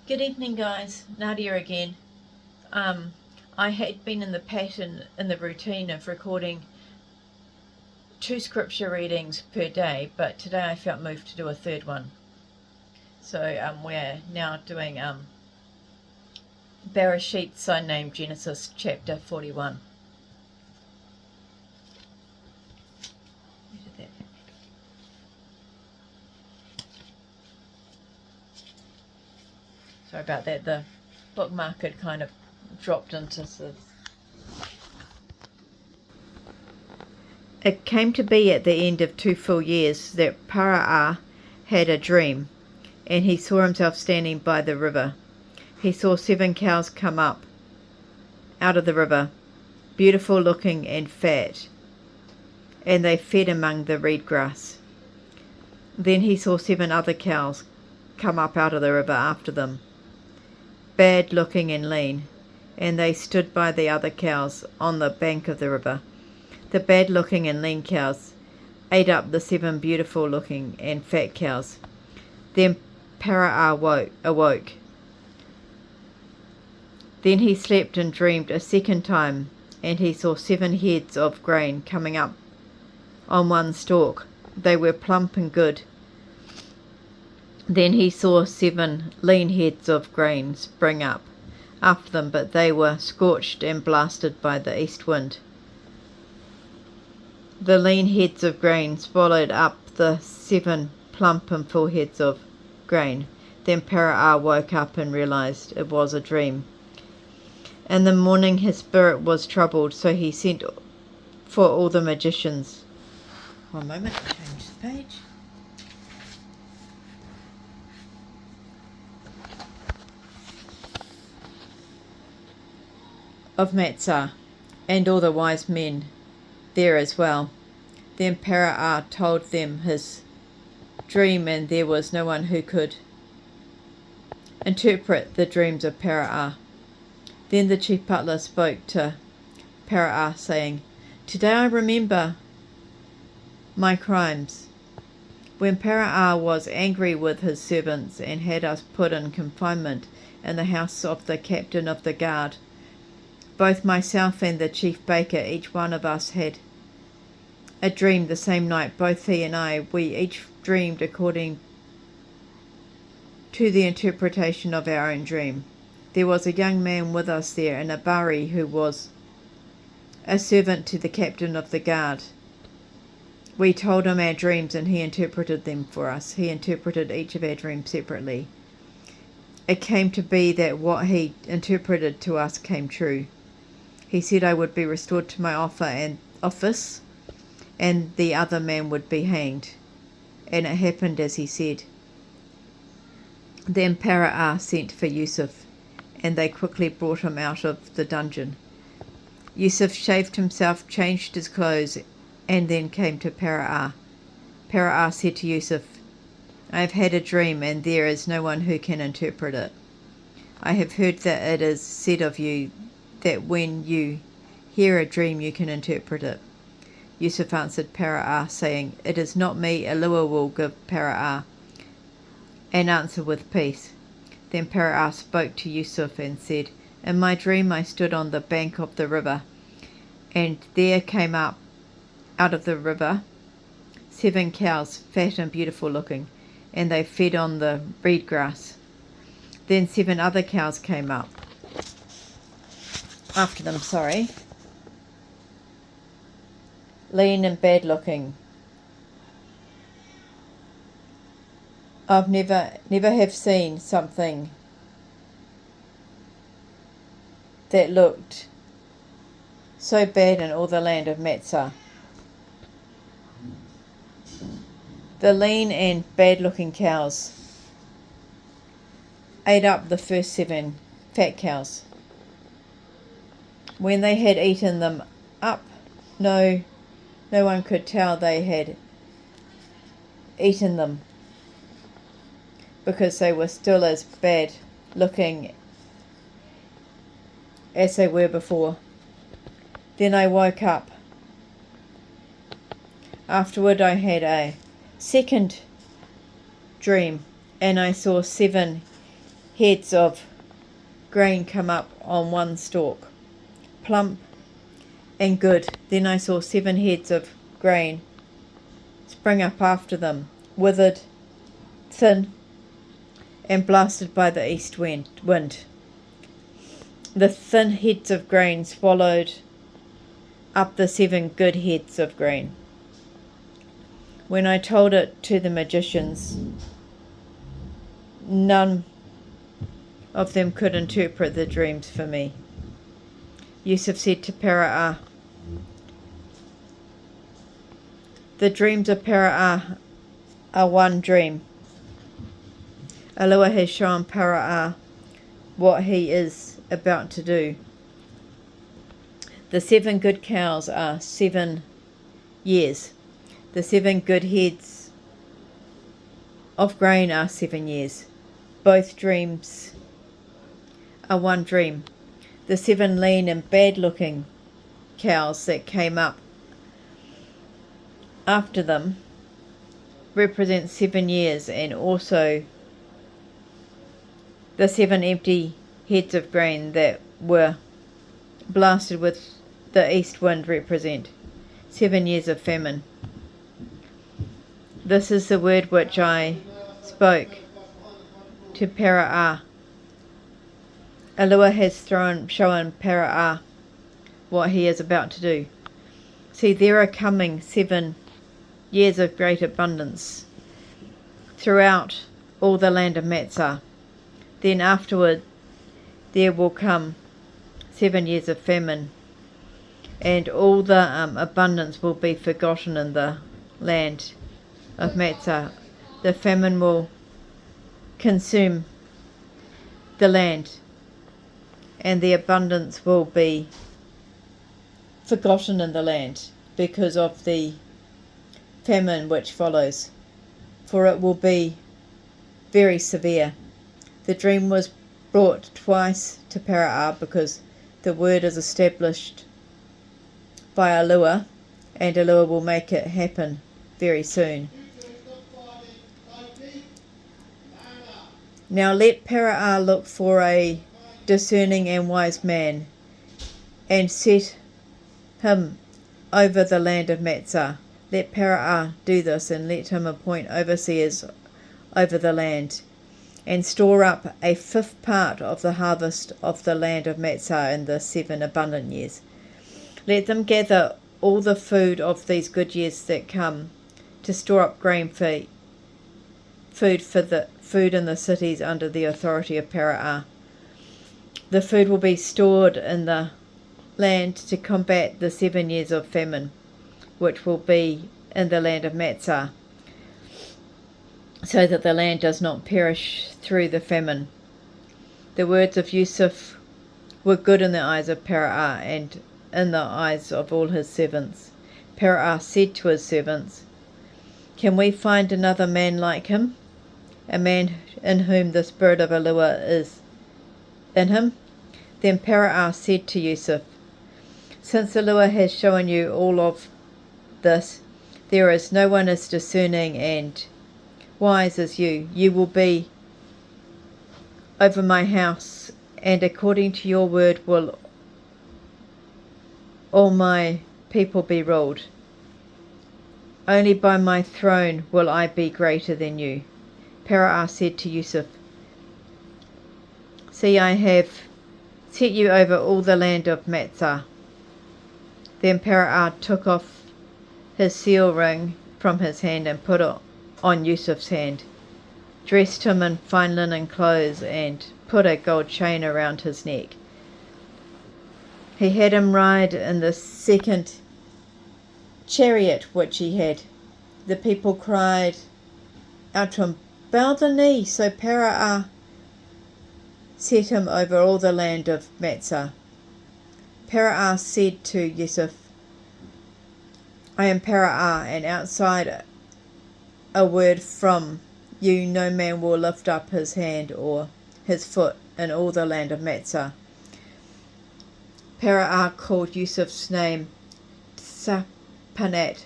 Good evening, guys. Nadia again. I had been in the routine of recording 2 scripture readings per day, but today I felt moved to do a third one. So we're now doing Barashiyt, sign name Genesis chapter 41. Sorry about that, the bookmark had kind of dropped into this. It came to be at the end of 2 full years that Barashiyt had a dream, and he saw himself standing by the river. He saw 7 cows come up out of the river, beautiful looking and fat, and they fed among the reed grass. Then he saw 7 other cows come up out of the river after them, bad looking and lean, and they stood by the other cows on the bank of the river. The bad looking and lean cows ate up the 7 beautiful looking and fat cows. Then Barashiyt awoke. Then he slept and dreamed a second time, and he saw 7 heads of grain coming up on one stalk. They were plump and good. Then he saw 7 lean heads of grain spring up after them, but they were scorched and blasted by the east wind. The lean heads of grain swallowed up the 7 plump and full heads of grain. Then Barashiyt woke up and realized it was a dream. In the morning his spirit was troubled, so he sent for all the magicians. One moment, change the page. Of Matzah, and all the wise men there as well. Then Barashiyt told them his dream, and there was no one who could interpret the dreams of Barashiyt. Then the chief butler spoke to Barashiyt, saying, "Today I remember my crimes." When Barashiyt was angry with his servants and had us put in confinement in the house of the captain of the guard, both myself and the chief baker, each one of us had a dream the same night. Both he and I, we each dreamed according to the interpretation of our own dream. There was a young man with us there, an Abari, who was a servant to the captain of the guard. We told him our dreams, and he interpreted them for us. He interpreted each of our dreams separately. It came to be that what he interpreted to us came true. He said I would be restored to my office, and the other man would be hanged. And it happened as he said. Then Barashiyt sent for Yusuf, and they quickly brought him out of the dungeon. Yusuf shaved himself, changed his clothes, and then came to Barashiyt. Barashiyt said to Yusuf, "I have had a dream, and there is no one who can interpret it. I have heard that it is said of you that when you hear a dream you can interpret it." Yusuf answered Barashiyt, saying, "It is not me. Allah will give Barashiyt an answer with peace." Then Barashiyt spoke to Yusuf and said, "In my dream I stood on the bank of the river, and there came up out of the river 7 cows, fat and beautiful looking, and they fed on the reed grass. Then 7 other cows came up after them, lean and bad looking. I've never have seen something that looked so bad in all the land of Matzah. The lean and bad looking cows ate up the first 7 fat cows. When they had eaten them up, no one could tell they had eaten them, because they were still as bad looking as they were before. Then I woke up. Afterward I had a second dream, and I saw 7 heads of grain come up on one stalk, plump and good. Then I saw 7 heads of grain spring up after them, withered, thin, and blasted by the east wind. The thin heads of grain swallowed up the 7 good heads of grain. When I told it to the magicians, none of them could interpret the dreams for me. Yusuf said to Barashiyt, the dreams of Barashiyt are one dream. Allah has shown Barashiyt what he is about to do. The 7 good cows are 7 years. The 7 good heads of grain are 7 years. Both dreams are one dream. The 7 lean and bad-looking cows that came up after them represent 7 years, and also the 7 empty heads of grain that were blasted with the east wind represent 7 years of famine. This is the word which I spoke to Barashiyt. Allah has shown Barashiyt what he is about to do. See, there are coming 7 years of great abundance throughout all the land of Matsah. Then afterward there will come 7 years of famine, and all the abundance will be forgotten in the land of Matsah. The famine will consume the land, and the abundance will be forgotten in the land because of the famine which follows, for it will be very severe. The dream was brought twice to Barashiyt because the word is established by Allah, and Allah will make it happen very soon. Now let Barashiyt look for a discerning and wise man, and set him over the land of Matsah. Let Barashiyt do this, and let him appoint overseers over the land, and store up a 5th part of the harvest of the land of Matsah in the 7 abundant years. Let them gather all the food of these good years that come, to store up grain for food in the cities under the authority of Barashiyt. The food will be stored in the land to combat the 7 years of famine, which will be in the land of Matsah, so that the land does not perish through the famine. The words of Yusuf were good in the eyes of Barashiyt and in the eyes of all his servants. Barashiyt said to his servants, can we find another man like him, a man in whom the spirit of Allah is in him? Then Barashiyt said to Yusuf, since Allah has shown you all of this, there is no one as discerning and wise as you. You will be over my house, and according to your word will all my people be ruled. Only by my throne will I be greater than you. Barashiyt said to Yusuf, see, I have set you over all the land of Matsah. Then Barashiyt took off his seal ring from his hand and put it on Yusuf's hand, dressed him in fine linen clothes, and put a gold chain around his neck. He had him ride in the 2nd chariot which he had. The people cried out to him, bow the knee. So Barashiyt set him over all the land of Matsah. Barashiyt said to Yusuf, I am Barashiyt, and outside a word from you no man will lift up his hand or his foot in all the land of Matsah. Barashiyt called Yusuf's name Sapanat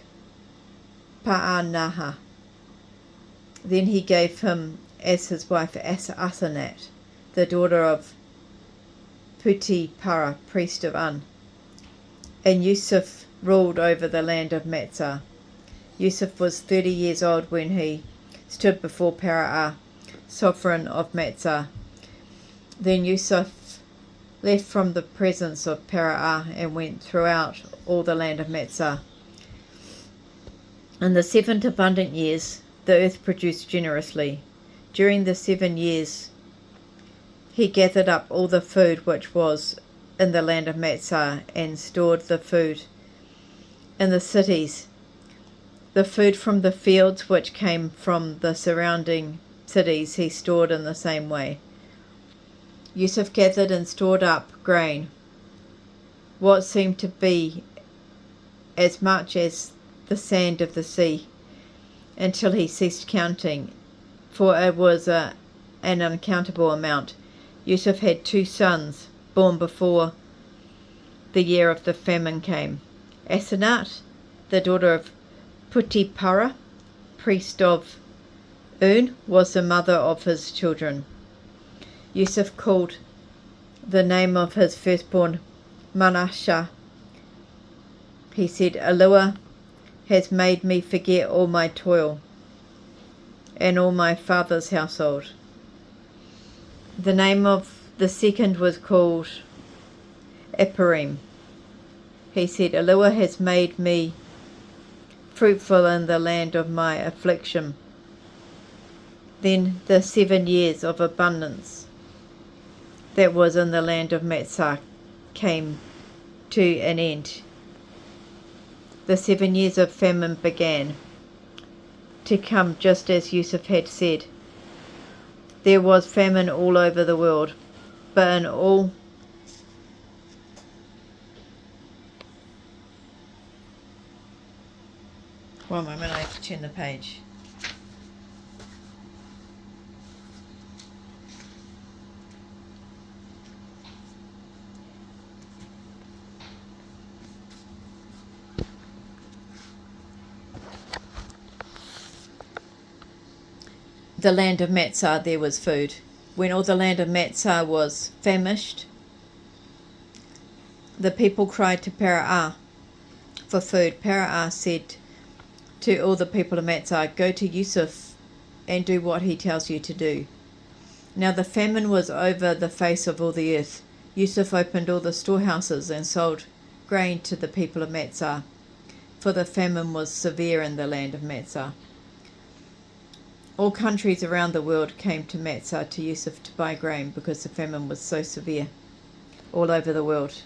Pa'anaha. Then he gave him as his wife Asenat. the daughter of Putipara, priest of Un. And Yusuf ruled over the land of Matsah. Yusuf was 30 years old when he stood before Barashiyt, sovereign of Matsah. Then Yusuf left from the presence of Barashiyt and went throughout all the land of Matsah. In the 7 abundant years, the earth produced generously. During the 7 years, he gathered up all the food which was in the land of Matsah and stored the food in the cities. The food from the fields which came from the surrounding cities he stored in the same way. Yusuf gathered and stored up grain, what seemed to be as much as the sand of the sea, until he ceased counting, for it was an uncountable amount. Yusuf had 2 sons, born before the year of the famine came. Asenat, the daughter of Putipara, priest of Un, was the mother of his children. Yusuf called the name of his firstborn Manasseh. He said, Allah has made me forget all my toil and all my father's household. The name of the second was called Ephraim. He said, Allah has made me fruitful in the land of my affliction. Then the 7 years of abundance that was in the land of Matsah came to an end. The 7 years of famine began to come just as Yusuf had said. There was famine all over the world, but in all one moment, I have to turn the page. The land of Matsah there was food. When all the land of Matsah was famished, the people cried to Barashiyt for food. Barashiyt said to all the people of Matsah, go to Yusuf and do what he tells you to do. Now the famine was over the face of all the earth. Yusuf opened all the storehouses and sold grain to the people of Matsah, for the famine was severe in the land of Matsah. All countries around the world came to Matsah to Yusuf to buy grain because the famine was so severe all over the world.